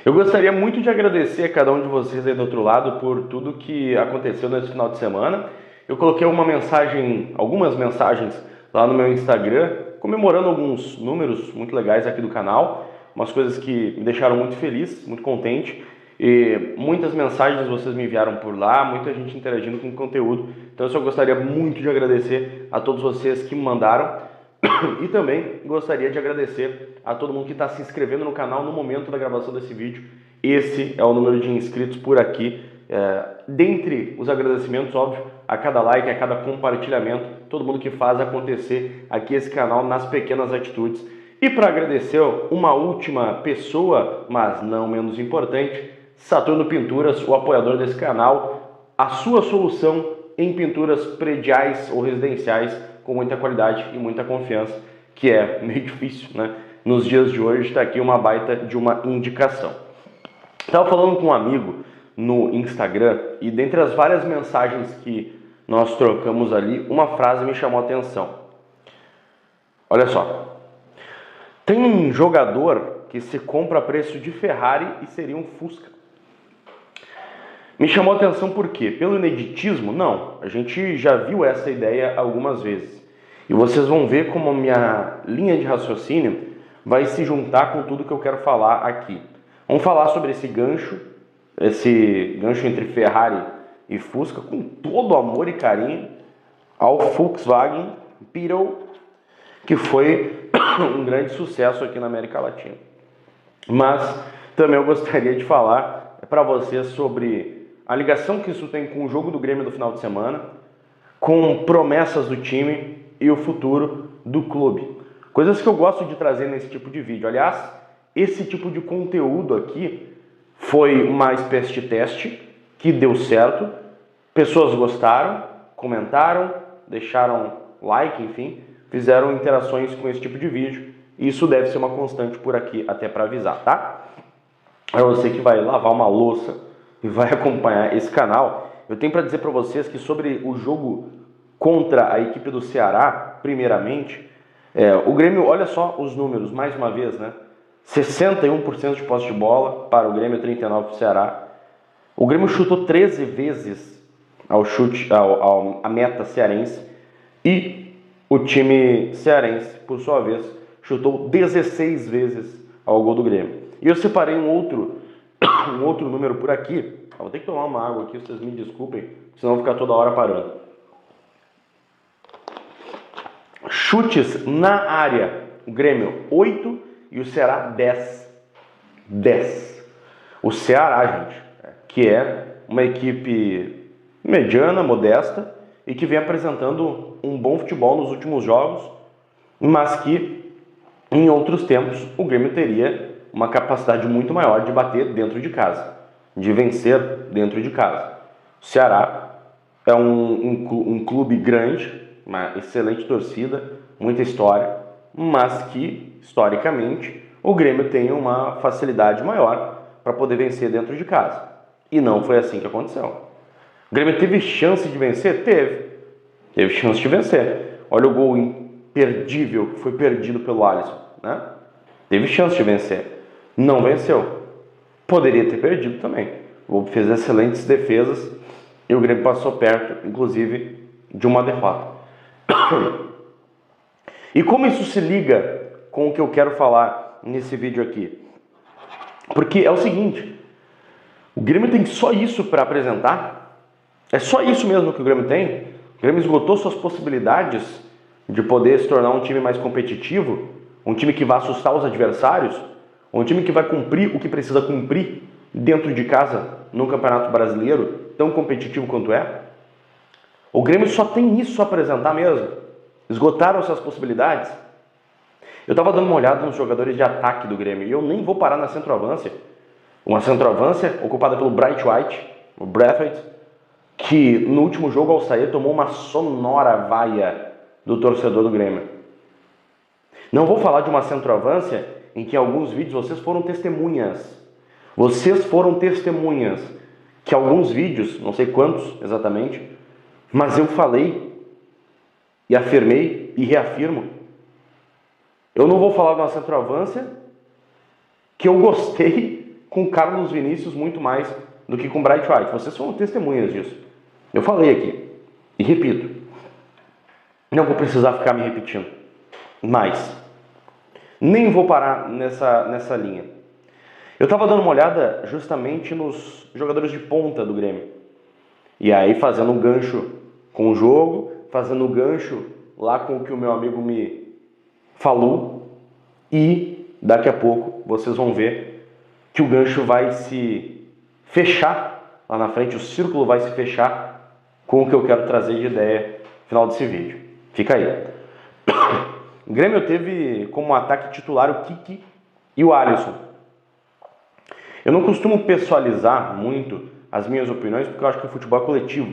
Eu gostaria muito de agradecer a cada um de vocês aí do outro lado por tudo que aconteceu nesse final de semana. Eu coloquei algumas mensagens lá no meu Instagram, comemorando alguns números muito legais aqui do canal, umas coisas que me deixaram muito feliz, muito contente. E muitas mensagens vocês me enviaram por lá, muita gente interagindo com o conteúdo. Então eu só gostaria muito de agradecer a todos vocês que me mandaram. E também gostaria de agradecer a todo mundo que está se inscrevendo no canal no momento da gravação desse vídeo. Esse é o número de inscritos por aqui. Dentre os agradecimentos, óbvio, a cada like, a cada compartilhamento, todo mundo que faz acontecer aqui esse canal nas pequenas atitudes. E para agradecer uma última pessoa, mas não menos importante, Saturno Pinturas, o apoiador desse canal, a sua solução em pinturas prediais ou residenciais com muita qualidade e muita confiança, que é meio difícil, né? Nos dias de hoje está aqui uma baita de uma indicação. Estava falando com um amigo no Instagram e dentre as várias mensagens que nós trocamos ali, uma frase me chamou a atenção. Olha só, tem um jogador que se compra a preço de Ferrari e seria um Fusca. Me chamou a atenção por quê? Pelo ineditismo? Não, a gente já viu essa ideia algumas vezes. E vocês vão ver como a minha linha de raciocínio vai se juntar com tudo que eu quero falar aqui. Vamos falar sobre esse gancho entre Ferrari e Fusca, com todo amor e carinho ao Volkswagen Beetle, que foi um grande sucesso aqui na América Latina. Mas também eu gostaria de falar para vocês sobre a ligação que isso tem com o jogo do Grêmio do final de semana, com promessas do time e o futuro do clube. Coisas que eu gosto de trazer nesse tipo de vídeo. Aliás, esse tipo de conteúdo aqui foi uma espécie de teste que deu certo. Pessoas gostaram, comentaram, deixaram like, enfim, fizeram interações com esse tipo de vídeo. E isso deve ser uma constante por aqui, até para avisar, tá? Para você que vai lavar uma louça e vai acompanhar esse canal, eu tenho para dizer para vocês que sobre o jogo contra a equipe do Ceará, primeiramente, o Grêmio, olha só os números, mais uma vez, né? 61% de posse de bola para o Grêmio, 39% para o Ceará. O Grêmio chutou 13 vezes a meta cearense e o time cearense, por sua vez, chutou 16 vezes ao gol do Grêmio. E eu separei um outro número por aqui. Vou ter que tomar uma água aqui, vocês me desculpem, senão eu vou ficar toda hora parando. Chutes na área. O Grêmio 8 e o Ceará 10. 10. O Ceará, gente, que é uma equipe mediana, modesta, e que vem apresentando um bom futebol nos últimos jogos, mas que em outros tempos o Grêmio teria uma capacidade muito maior de bater dentro de casa, de vencer dentro de casa. O Ceará é um clube grande, uma excelente torcida, muita história, mas que, historicamente, o Grêmio tem uma facilidade maior para poder vencer dentro de casa. E não foi assim que aconteceu. O Grêmio teve chance de vencer? Teve chance de vencer. Olha o gol imperdível que foi perdido pelo Alisson, né? Teve chance de vencer. Não venceu. Poderia ter perdido também. O Gol fez excelentes defesas e o Grêmio passou perto, inclusive, de uma derrota. E como isso se liga com o que eu quero falar nesse vídeo aqui? Porque é o seguinte, o Grêmio tem só isso para apresentar? É só isso mesmo que o Grêmio tem? O Grêmio esgotou suas possibilidades de poder se tornar um time mais competitivo? Um time que vai assustar os adversários? Um time que vai cumprir o que precisa cumprir dentro de casa no Campeonato Brasileiro, tão competitivo quanto é? O Grêmio só tem isso a apresentar mesmo? Esgotaram suas possibilidades? Eu estava dando uma olhada nos jogadores de ataque do Grêmio e eu nem vou parar na centroavância. Uma centroavância ocupada pelo Bright White, o Braithwaite, que no último jogo ao sair tomou uma sonora vaia do torcedor do Grêmio. Não vou falar de uma centroavância em que em alguns vídeos vocês foram testemunhas. Vocês foram testemunhas que alguns vídeos, não sei quantos exatamente, mas eu falei e afirmei e reafirmo. Eu não vou falar de uma centroavância que eu gostei com Carlos Vinícius muito mais do que com Bright White. Vocês são testemunhas disso. Eu falei aqui, e repito, não vou precisar ficar me repetindo, mas nem vou parar nessa linha. Eu estava dando uma olhada justamente nos jogadores de ponta do Grêmio. E aí fazendo um gancho com o jogo, fazendo um gancho lá com o que o meu amigo me falou. E daqui a pouco vocês vão ver que o gancho vai se fechar lá na frente, o círculo vai se fechar com o que eu quero trazer de ideia no final desse vídeo. Fica aí. O Grêmio teve como ataque titular o Kiki e o Alisson. Eu não costumo pessoalizar muito as minhas opiniões, porque eu acho que o futebol é coletivo.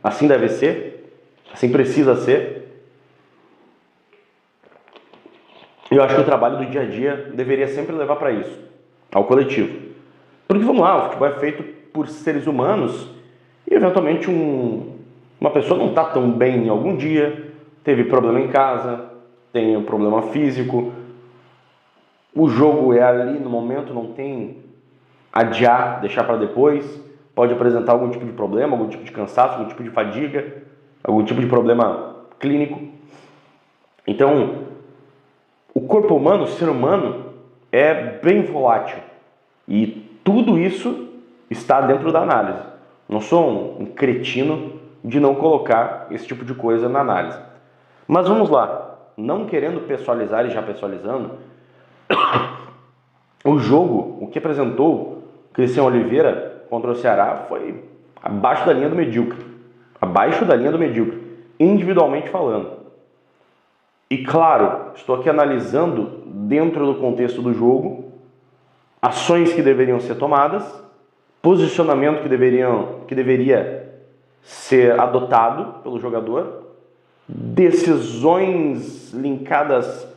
Assim deve ser, assim precisa ser. E eu acho que o trabalho do dia a dia deveria sempre levar para isso, ao coletivo. Porque, vamos lá, o futebol é feito por seres humanos e, eventualmente, uma pessoa não está tão bem em algum dia, teve problema em casa, tem um problema físico, o jogo é ali no momento, não tem adiar, deixar para depois, pode apresentar algum tipo de problema, algum tipo de cansaço, algum tipo de fadiga, algum tipo de problema clínico. Então, o corpo humano, o ser humano, é bem volátil. E tudo isso está dentro da análise. Não sou um cretino de não colocar esse tipo de coisa na análise. Mas vamos lá, não querendo pessoalizar e já pessoalizando, o jogo, o que apresentou Cristian Oliveira contra o Ceará foi abaixo da linha do medíocre. Abaixo da linha do medíocre, individualmente falando. E claro, estou aqui analisando dentro do contexto do jogo, ações que deveriam ser tomadas, posicionamento que deveria ser adotado pelo jogador, decisões linkadas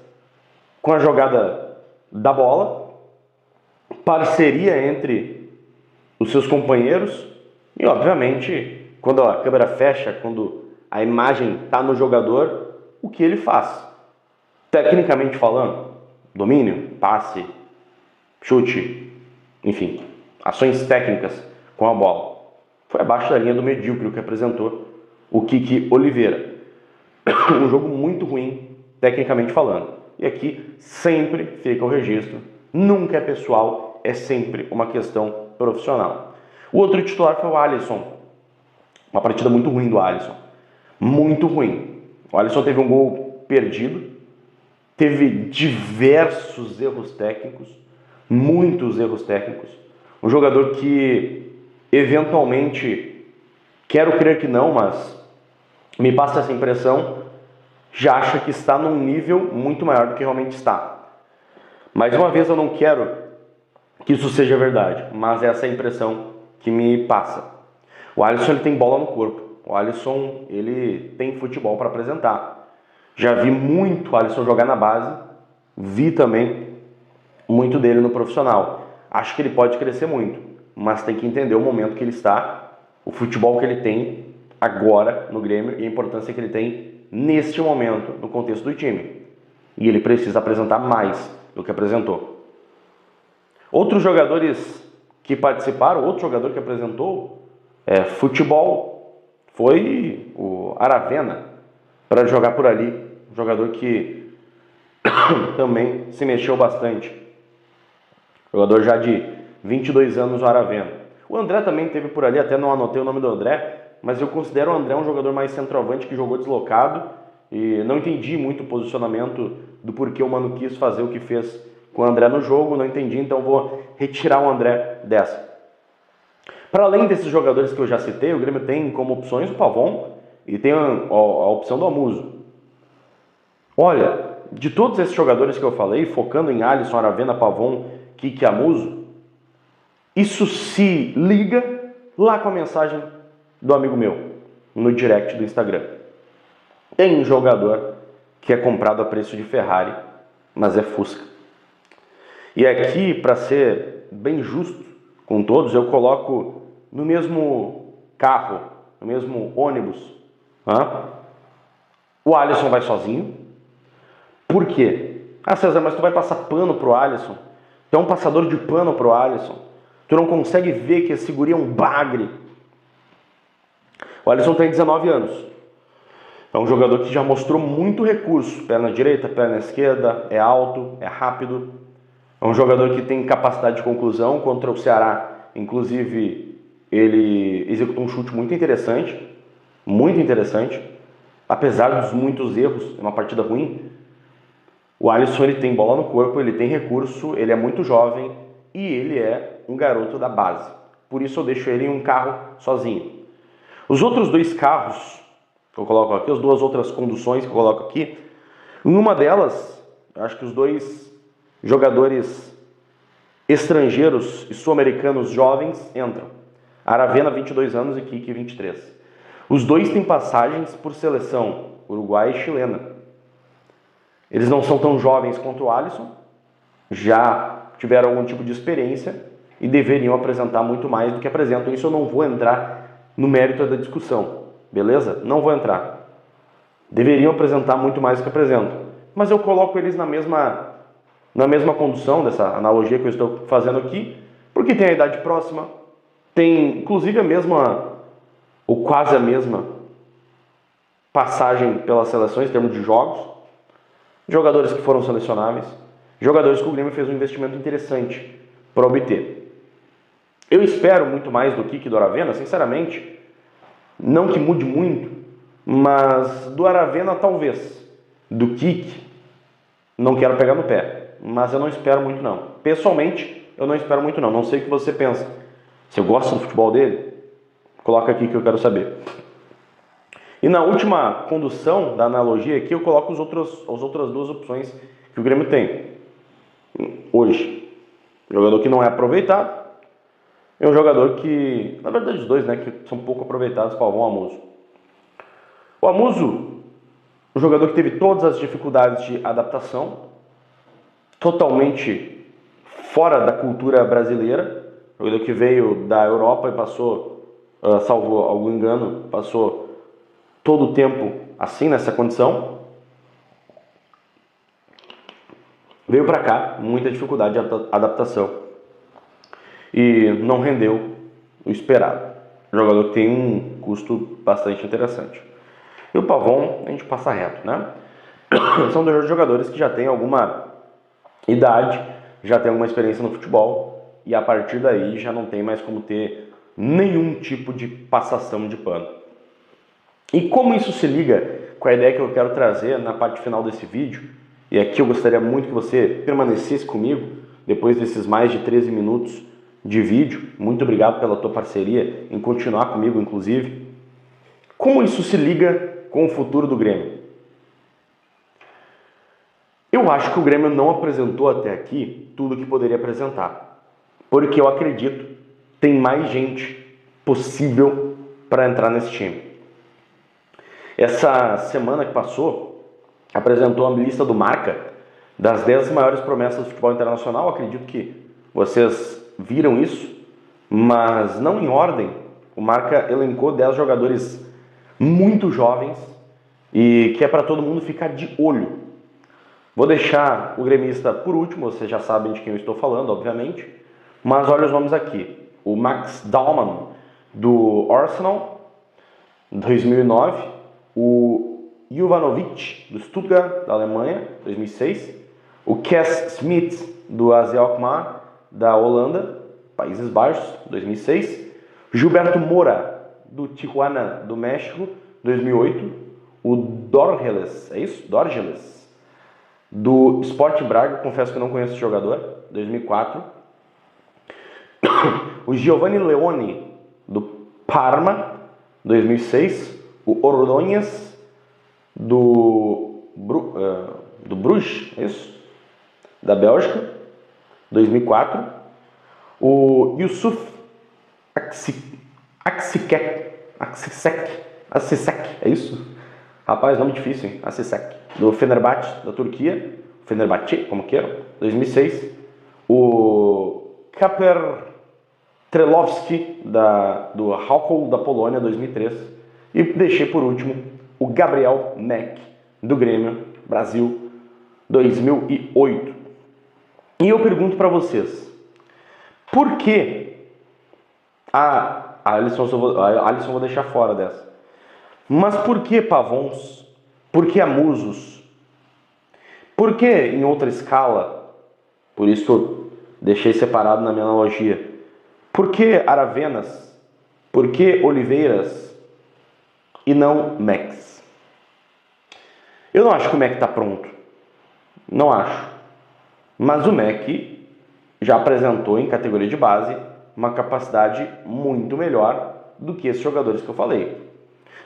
com a jogada da bola, parceria entre os seus companheiros e, obviamente, quando a câmera fecha, quando a imagem está no jogador, o que ele faz. Tecnicamente falando, domínio, passe, chute, enfim, ações técnicas com a bola. Foi abaixo da linha do medíocre o que apresentou o Kiki Oliveira. Um jogo muito ruim, tecnicamente falando. E aqui sempre fica o registro. Nunca é pessoal, é sempre uma questão profissional. O outro titular foi o Alisson. Uma partida muito ruim do Alisson. Muito ruim. O Alisson teve um gol perdido, teve diversos erros técnicos, muitos erros técnicos. Um jogador que, eventualmente, quero crer que não, mas me passa essa impressão, já acha que está num nível muito maior do que realmente está. Mais uma vez, eu não quero que isso seja verdade, mas essa é a impressão que me passa. O Alisson ele tem bola no corpo. O Alisson ele tem futebol para apresentar. Já vi muito o Alisson jogar na base, vi também muito dele no profissional. Acho que ele pode crescer muito, mas tem que entender o momento que ele está, o futebol que ele tem agora no Grêmio e a importância que ele tem neste momento no contexto do time. E ele precisa apresentar mais do que apresentou. Outros jogadores que participaram, outro jogador que apresentou futebol foi o Aravena, para jogar por ali. Um jogador que também se mexeu bastante. Jogador já de 22 anos, o Aravena. O André também teve por ali, até não anotei o nome do André, mas eu considero o André um jogador mais centroavante que jogou deslocado e não entendi muito o posicionamento do porquê o Mano quis fazer o que fez com o André no jogo, não entendi, então vou retirar o André dessa. Para além desses jogadores que eu já citei, o Grêmio tem como opções o Pavon e tem a opção do Amuso. Olha, de todos esses jogadores que eu falei, focando em Alisson, Aravena, Pavon, Kiki e Amuso, isso se liga lá com a mensagem do amigo meu, no direct do Instagram. Tem um jogador que é comprado a preço de Ferrari, mas é Fusca. E aqui, para ser bem justo com todos, eu coloco no mesmo carro, no mesmo ônibus, o Alisson vai sozinho. Por quê? Ah, César, mas tu vai passar pano pro Alisson? Tu é um passador de pano pro Alisson? Tu não consegue ver que esse guri é um bagre. O Alisson tem 19 anos. É um jogador que já mostrou muito recurso. Perna direita, perna esquerda, é alto, é rápido. É um jogador que tem capacidade de conclusão. Contra o Ceará, inclusive, ele executou um chute muito interessante. Muito interessante. Apesar dos muitos erros, é uma partida ruim. O Alisson, ele tem bola no corpo, ele tem recurso, ele é muito jovem e ele é um garoto da base. Por isso eu deixo ele em um carro sozinho. Os outros dois carros que eu coloco aqui, as duas outras conduções que eu coloco aqui, em uma delas, eu acho que os dois jogadores estrangeiros e sul-americanos jovens entram. Aravena, 22 anos, e Kiki, 23. Os dois têm passagens por seleção uruguaia e chilena. Eles não são tão jovens quanto o Alisson, já tiveram algum tipo de experiência e deveriam apresentar muito mais do que apresentam. Isso eu não vou entrar no mérito da discussão, beleza? Não vou entrar. Deveriam apresentar muito mais do que apresentam. Mas eu coloco eles na mesma condução dessa analogia que eu estou fazendo aqui, porque tem a idade próxima, tem inclusive a mesma, ou quase a mesma, passagem pelas seleções em termos de jogos, jogadores que foram selecionáveis, jogadores que o Grêmio fez um investimento interessante para obter. Eu espero muito mais do Kiki e do Aravena, sinceramente, não que mude muito, mas do Aravena talvez. Do Kiki, não quero pegar no pé, mas eu não espero muito não. Pessoalmente, eu não espero muito não. Não sei o que você pensa. Se eu gosto do futebol dele, coloca aqui que eu quero saber. E na última condução da analogia aqui, eu coloco as outras duas opções que o Grêmio tem hoje. Jogador que não é aproveitado e um jogador que, na verdade os dois, né, que são pouco aproveitados, Pavão e Amuso. O Amuso, um jogador que teve todas as dificuldades de adaptação, totalmente fora da cultura brasileira, jogador que veio da Europa e passou, salvo algum engano, passou todo o tempo assim, nessa condição. Veio para cá, muita dificuldade de adaptação. E não rendeu o esperado. Jogador que tem um custo bastante interessante. E o Pavão, a gente passa reto, né? São dois jogadores que já têm alguma idade, já têm alguma experiência no futebol, e a partir daí já não tem mais como ter nenhum tipo de passação de pano. E como isso se liga com a ideia que eu quero trazer na parte final desse vídeo, e aqui eu gostaria muito que você permanecesse comigo, depois desses mais de 13 minutos de vídeo. Muito obrigado pela tua parceria, em continuar comigo, inclusive. Como isso se liga com o futuro do Grêmio? Eu acho que o Grêmio não apresentou até aqui tudo que poderia apresentar, porque eu acredito que tem mais gente possível para entrar nesse time. Essa semana que passou, apresentou a lista do Marca das 10 maiores promessas do futebol internacional. Acredito que vocês viram isso, mas não em ordem. O Marca elencou 10 jogadores muito jovens e que é para todo mundo ficar de olho. Vou deixar o gremista por último, vocês já sabem de quem eu estou falando, obviamente, mas olha os nomes aqui. O Max Daumann, do Arsenal, 2009. O Jovanovic, do Stuttgart, da Alemanha, 2006. O Kes Smith, do AZ Alkmaar, da Holanda, Países Baixos, 2006. Gilberto Moura, do Tijuana, do México, 2008. O Dorgeles, é isso? Dorgeles, do Sport Braga, confesso que eu não conheço esse jogador, 2004. O Giovanni Leone, do Parma, 2006. O Ordonhas, do Bruges, é isso? Da Bélgica, 2004. O Yusuf Aksisek, é isso? Rapaz, nome difícil, hein? Aksisek, do Fenerbahçe, da Turquia. Fenerbahçe, como que é? 2006. O Kaper Trelovski, do Halkol, da Polônia, 2003. E deixei por último o Gabriel Mack, do Grêmio, Brasil, 2008. E eu pergunto para vocês, por que A Alisson eu vou deixar fora dessa. Mas por que Pavons? Por que Amusos? Por que em outra escala? Por isso que eu deixei separado na minha analogia. Por que Aravenas? Por que Oliveiras? E não Max? Eu não acho que o Mac está pronto. Não acho. Mas o Mac já apresentou em categoria de base uma capacidade muito melhor do que esses jogadores que eu falei.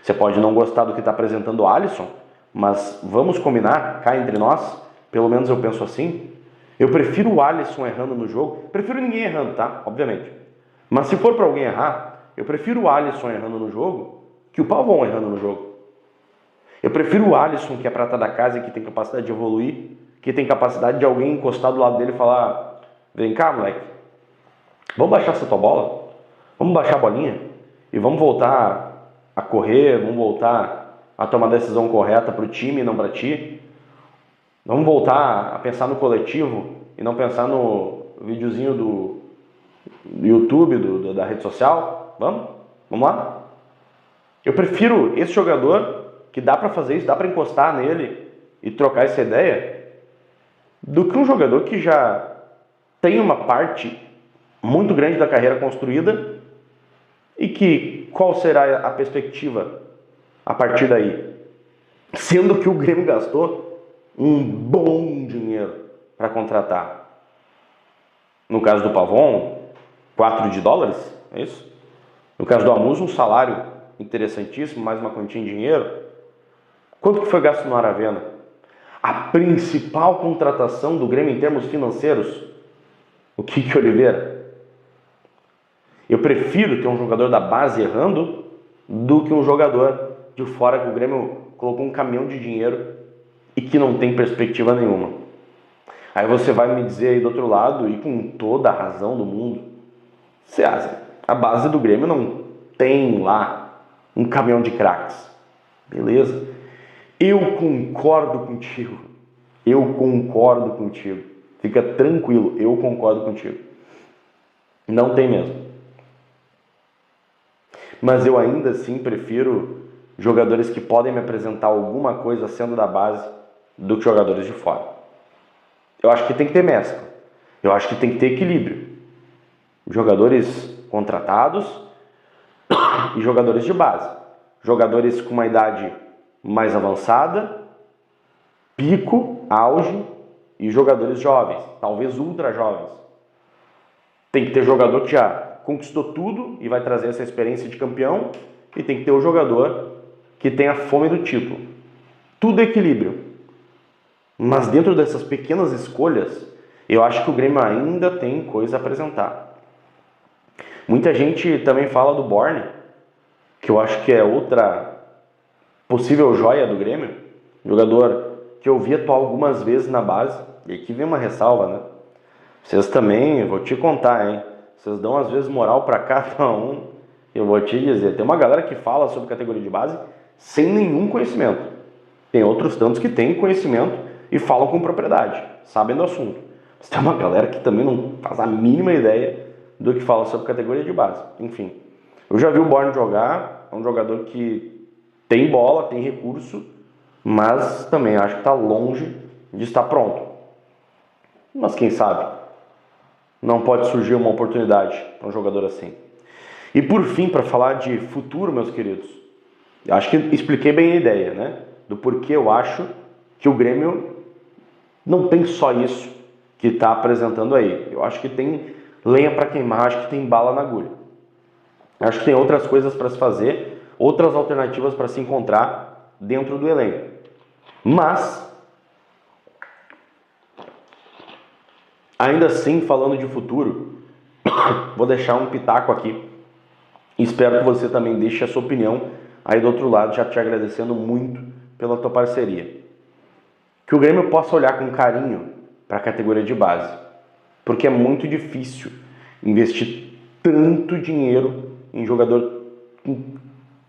Você pode não gostar do que está apresentando o Alisson, mas vamos combinar, cá entre nós, pelo menos eu penso assim, eu prefiro o Alisson errando no jogo, prefiro ninguém errando, tá? Obviamente. Mas se for para alguém errar, eu prefiro o Alisson errando no jogo que o Pavon errando no jogo. Eu prefiro o Alisson, que é prata da casa e que tem capacidade de evoluir, que tem capacidade de alguém encostar do lado dele e falar: vem cá, moleque, vamos baixar essa tua bola? Vamos baixar a bolinha? E vamos voltar a correr, vamos voltar a tomar a decisão correta para o time e não para ti? Vamos voltar a pensar no coletivo e não pensar no videozinho do YouTube, da rede social? Vamos? Vamos lá? Eu prefiro esse jogador que dá para fazer isso, dá para encostar nele e trocar essa ideia, do que um jogador que já tem uma parte muito grande da carreira construída e que qual será a perspectiva a partir daí? Sendo que o Grêmio gastou um bom dinheiro para contratar. No caso do Pavon, $4, é isso? No caso do Amuso, um salário interessantíssimo, mais uma quantia em dinheiro. Quanto que foi gasto no Aravena? A principal contratação do Grêmio em termos financeiros, o Kiki Oliveira. Eu prefiro ter um jogador da base errando do que um jogador de fora que o Grêmio colocou um caminhão de dinheiro e que não tem perspectiva nenhuma. Aí você vai me dizer aí do outro lado, e com toda a razão do mundo, a base do Grêmio não tem lá um caminhão de craques. Beleza? Eu concordo contigo. Fica tranquilo, eu concordo contigo. Não tem mesmo. Mas eu ainda assim prefiro jogadores que podem me apresentar alguma coisa sendo da base do que jogadores de fora. Eu acho que tem que ter mescla. Eu acho que tem que ter equilíbrio. Jogadores contratados e jogadores de base. Jogadores com uma idade mais avançada, pico, auge, e jogadores jovens, talvez ultra jovens. Tem que ter jogador que já conquistou tudo e vai trazer essa experiência de campeão, e tem que ter o jogador que tem a fome do título. Tudo é equilíbrio. Mas dentro dessas pequenas escolhas, eu acho que o Grêmio ainda tem coisa a apresentar. Muita gente também fala do Borne, que eu acho que é outra possível joia do Grêmio, jogador que eu vi atuar algumas vezes na base, e aqui vem uma ressalva, né? Vocês também, eu vou te contar, hein? Vocês dão às vezes moral pra cada um, eu vou te dizer, tem uma galera que fala sobre categoria de base sem nenhum conhecimento. Tem outros tantos que têm conhecimento e falam com propriedade, sabem do assunto. Mas tem uma galera que também não faz a mínima ideia do que fala sobre categoria de base. Enfim, eu já vi o Borne jogar, é um jogador que tem bola, tem recurso, mas também acho que está longe de estar pronto. Mas quem sabe não pode surgir uma oportunidade para um jogador assim. E por fim, para falar de futuro, meus queridos, acho que expliquei bem a ideia, né? Do porquê eu acho que o Grêmio não tem só isso que está apresentando aí. Eu acho que tem lenha para queimar, acho que tem bala na agulha. Acho que tem outras coisas para se fazer, outras alternativas para se encontrar dentro do elenco. Mas, ainda assim, falando de futuro, vou deixar um pitaco aqui. Espero que você também deixe a sua opinião aí do outro lado, já te agradecendo muito pela tua parceria. Que o Grêmio possa olhar com carinho para a categoria de base, porque é muito difícil investir tanto dinheiro em jogador com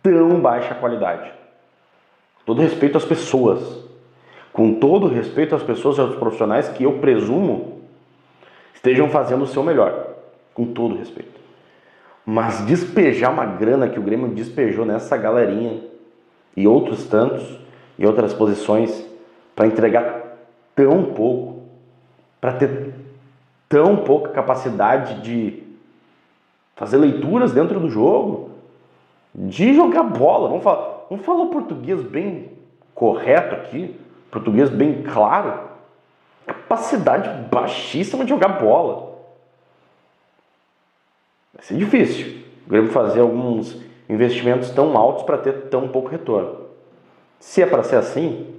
tão baixa qualidade. Com todo respeito às pessoas, com todo respeito às pessoas e aos profissionais que eu presumo estejam fazendo o seu melhor, com todo respeito. Mas despejar uma grana que o Grêmio despejou nessa galerinha e outros tantos, e outras posições, para entregar tão pouco, para ter tão pouca capacidade de fazer leituras dentro do jogo, de jogar bola. Vamos falar o português bem correto aqui, português bem claro. Capacidade baixíssima de jogar bola. Vai ser difícil o Grêmio fazer alguns investimentos tão altos para ter tão pouco retorno. Se é para ser assim,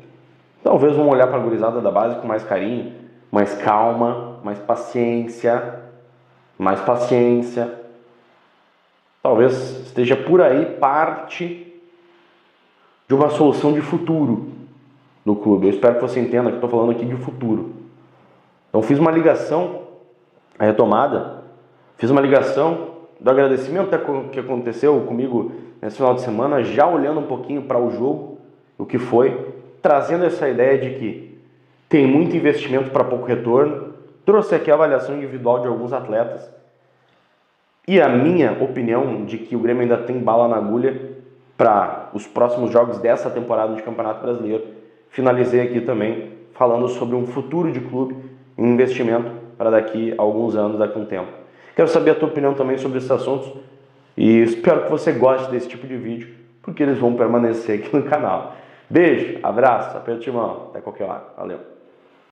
talvez vamos olhar para a gurizada da base com mais carinho, mais calma, mais paciência, mais paciência. Talvez esteja por aí parte de uma solução de futuro do clube. Eu espero que você entenda que estou falando aqui de futuro. Então fiz uma ligação, a retomada, fiz uma ligação do agradecimento que aconteceu comigo nesse final de semana, já olhando um pouquinho para o jogo, o que foi, trazendo essa ideia de que tem muito investimento para pouco retorno, trouxe aqui a avaliação individual de alguns atletas e a minha opinião de que o Grêmio ainda tem bala na agulha para os próximos jogos dessa temporada de Campeonato Brasileiro. Finalizei aqui também falando sobre um futuro de clube, um investimento para daqui a alguns anos, daqui a um tempo. Quero saber a tua opinião também sobre esses assuntos e espero que você goste desse tipo de vídeo, porque eles vão permanecer aqui no canal. Beijo, abraço, aperto de mão, até qualquer hora. Valeu!